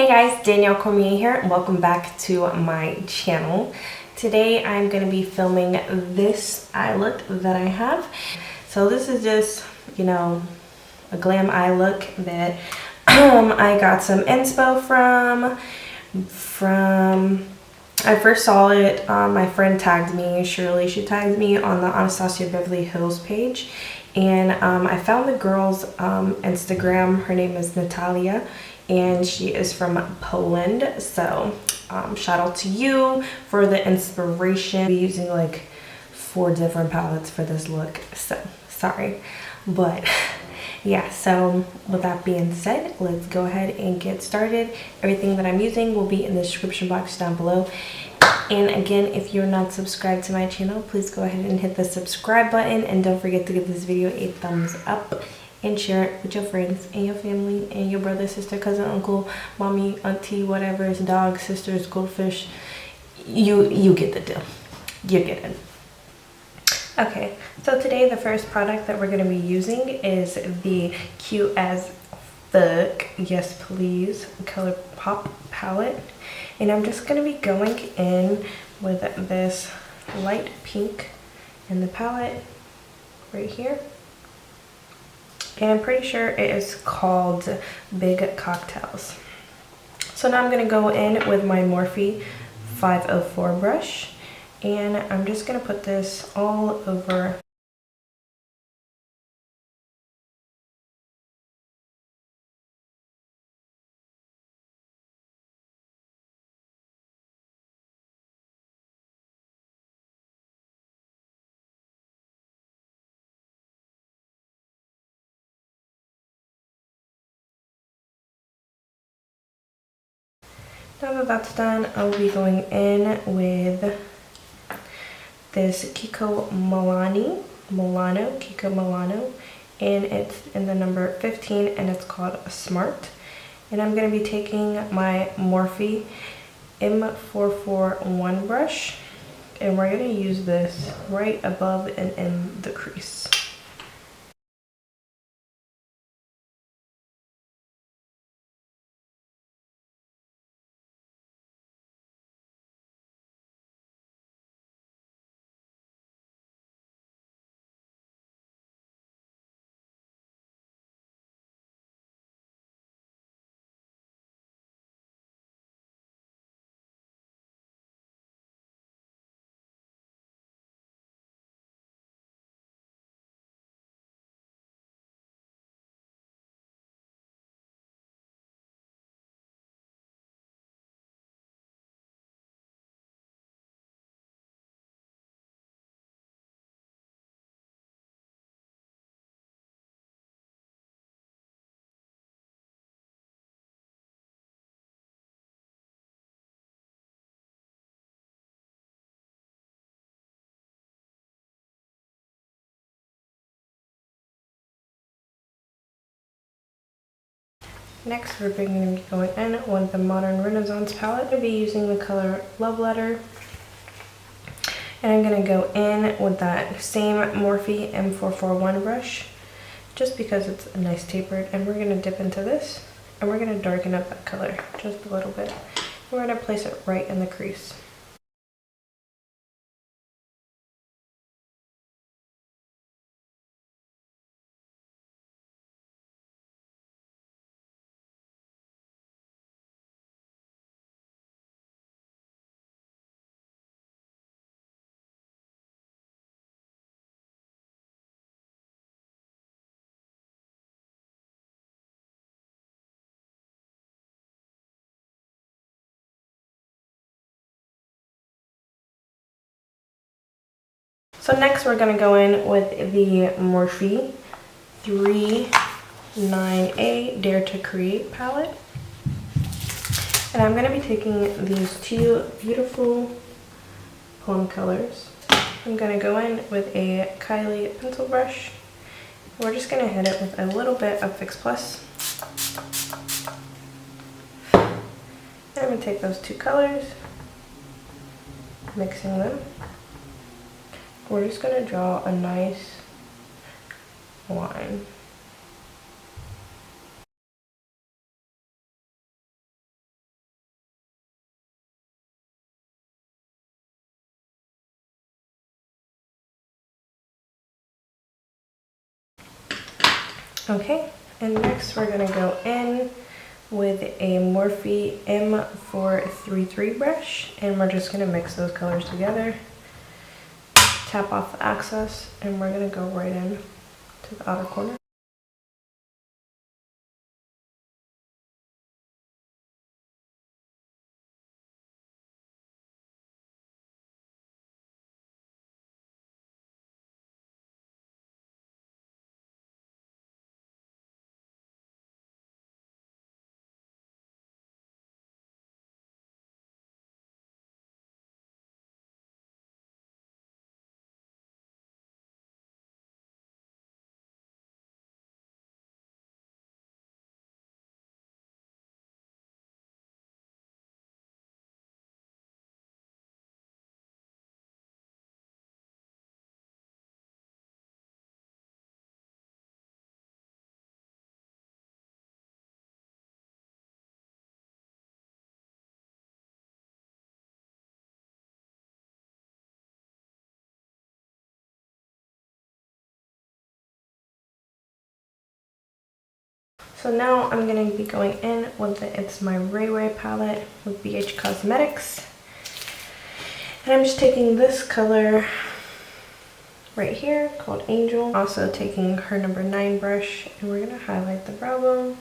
guys, Danielle Cormier here and welcome back to my channel. Today I'm going to be filming this eye look that I have. So this is just, you know, a glam eye look that I got some inspo from I first saw it, my friend tagged me, Shirley, she tagged me on the Anastasia Beverly Hills page, and I found the girl's Instagram. Her name is Natalia and she is from Poland, so shout out to you for the inspiration. I'm using like 4 different palettes for this look, so sorry, but yeah. So with that being said, let's go ahead and get started. Everything that I'm using will be in the description box down below. And again, if you're not subscribed to my channel, please go ahead and hit the subscribe button, and don't forget to give this video a thumbs up and share it with your friends and your family and your brother, sister, cousin, uncle, mommy, auntie, whatever, it's dog, sisters, goldfish. You get the deal. You get it. Okay, so today the first product that we're going to be using is the Cute as Fuck, yes please, Colourpop palette. And I'm just going to be going in with this light pink in the palette right here. And I'm pretty sure it is called Big Cocktails. So now I'm going to go in with my Morphe 504 brush. And I'm just going to put this all over . Now that that's done, I'll be going in with this KIKO Milano, KIKO Milano, and it's in the number 15 and it's called Smart. And I'm going to be taking my Morphe M441 brush, and we're going to use this right above and in the crease. Next, we're going to be going in with the Modern Renaissance palette. I'm going to be using the color Love Letter. And I'm going to go in with that same Morphe M441 brush, just because it's nice tapered. And we're going to dip into this, and we're going to darken up that color just a little bit. We're going to place it right in the crease. So next we're going to go in with the Morphe 39A Dare to Create palette. And I'm going to be taking these 2 beautiful plum colors. I'm going to go in with a Kylie pencil brush. We're just going to hit it with a little bit of Fix Plus. And I'm going to take those 2 colors, mixing them. We're just going to draw a nice line. Okay, and next we're gonna go in with a Morphe M433 brush, and we're just gonna mix those colors together. Tap off the excess, and we're gonna go right in to the outer corner. So now I'm going to be going in with the It's My Ray Ray palette with BH Cosmetics. And I'm just taking this color right here called Angel. Also taking her number 9 brush, and we're going to highlight the brow bone.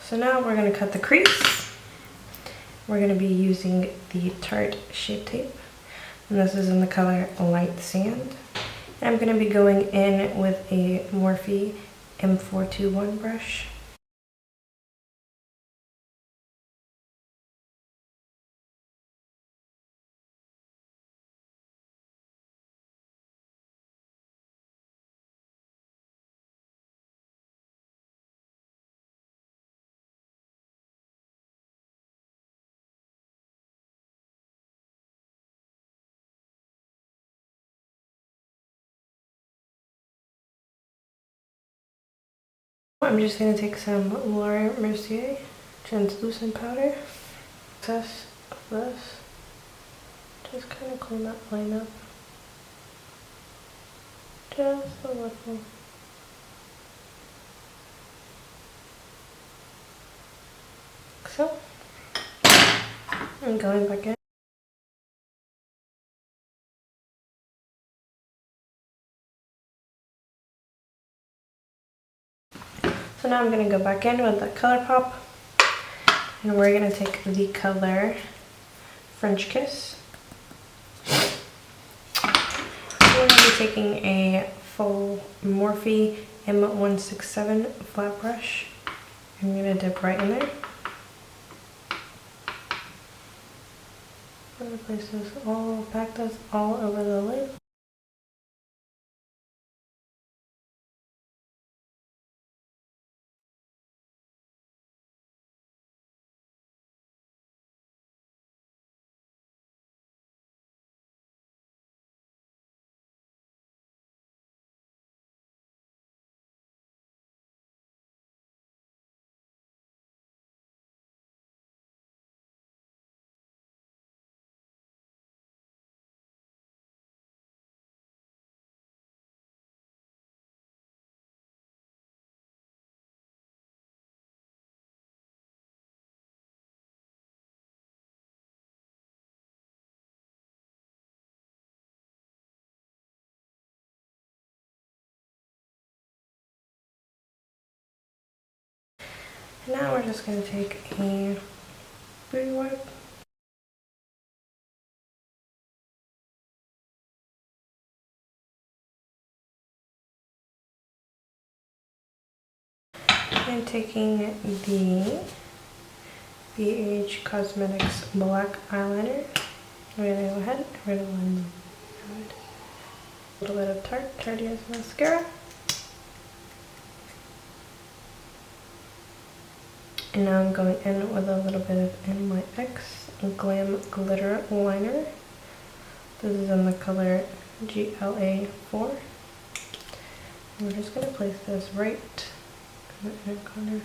So now we're going to cut the crease. We're going to be using the Tarte Shape Tape. And this is in the color Light Sand. And I'm going to be going in with a Morphe M421 brush. I'm just going to take some Mercier translucent powder. Excess of this. Just kind of clean that line up. Just a little. So, I'm going back in. So now I'm going to go back in with the Colourpop, and we're going to take the color French Kiss. We're going to be taking a full Morphe M167 flat brush. I'm going to dip right in there. I'm going to place this all, pack this all over the lid. Now we're just going to take a beauty wipe. And taking the ABH Cosmetics black eyeliner. We're going to go ahead and we're going to blend a little bit of Tarte mascara. And now I'm going in with a little bit of NYX Glan Glitter Liner. This is in the color GLA 4. And we're just going to place this right in the inner corner.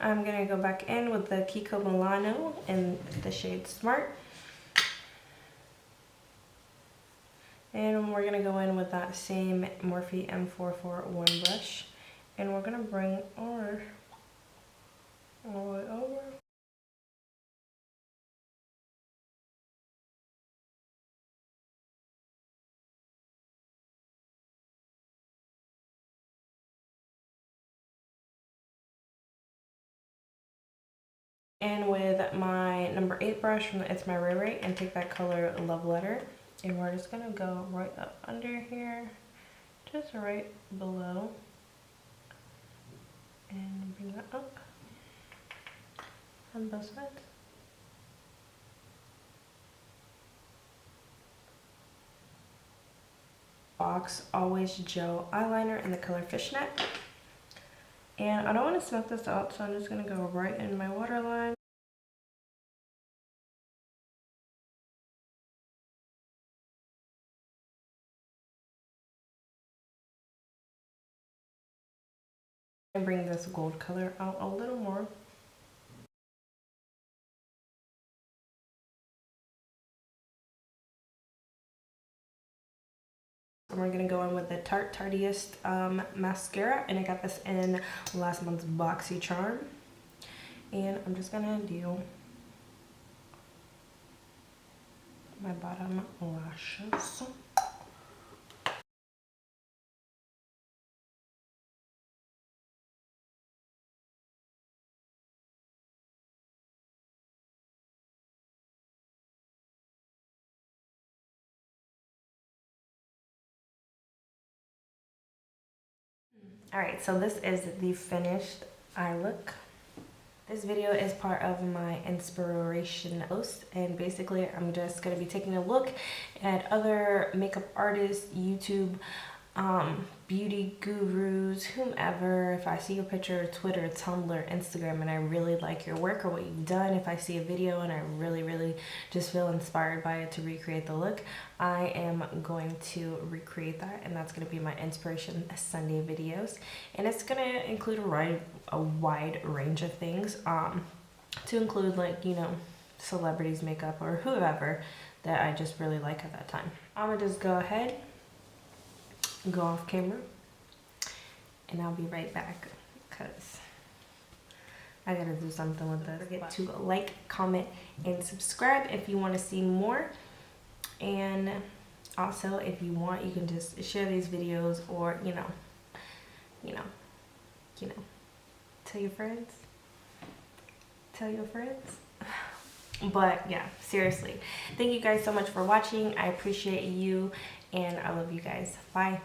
I'm gonna go back in with the KIKO Milano in the shade Smart. And we're gonna go in with that same Morphe M441 brush. And we're gonna bring our all the way over. And with my number 8 brush from the It's My Ray Ray, and take that color Love Letter, and we're just gonna go right up under here, just right below, and bring that up on both sides. Box Always Gel eyeliner in the color Fishnet. And I don't want to smoke this out, so I'm just going to go right in my waterline. And bring this gold color out a little more. And we're going to go in with the Tarte Tarteist mascara, and I got this in last month's Boxy Charm. And I'm just going to do my bottom lashes. Alright, so this is the finished eye look. This video is part of my inspiration post, and basically I'm just going to be taking a look at other makeup artists, YouTube, beauty gurus, whomever. If I see your picture, Twitter, Tumblr, Instagram, and I really like your work or what you've done, if I see a video and I really just feel inspired by it to recreate the look, I am going to recreate that, and that's going to be my Inspiration Sunday videos. And it's going to include a wide range of things, to include, like, you know, celebrities makeup or whoever that I just really like at that time. I'm gonna just go ahead, go off camera, and I'll be right back because I gotta do something with this. Don't forget to like, comment, and subscribe if you want to see more. And also, if you want, you can just share these videos, or you know, tell your friends. Tell your friends. But yeah, seriously, thank you guys so much for watching. I appreciate you, and I love you guys. Bye.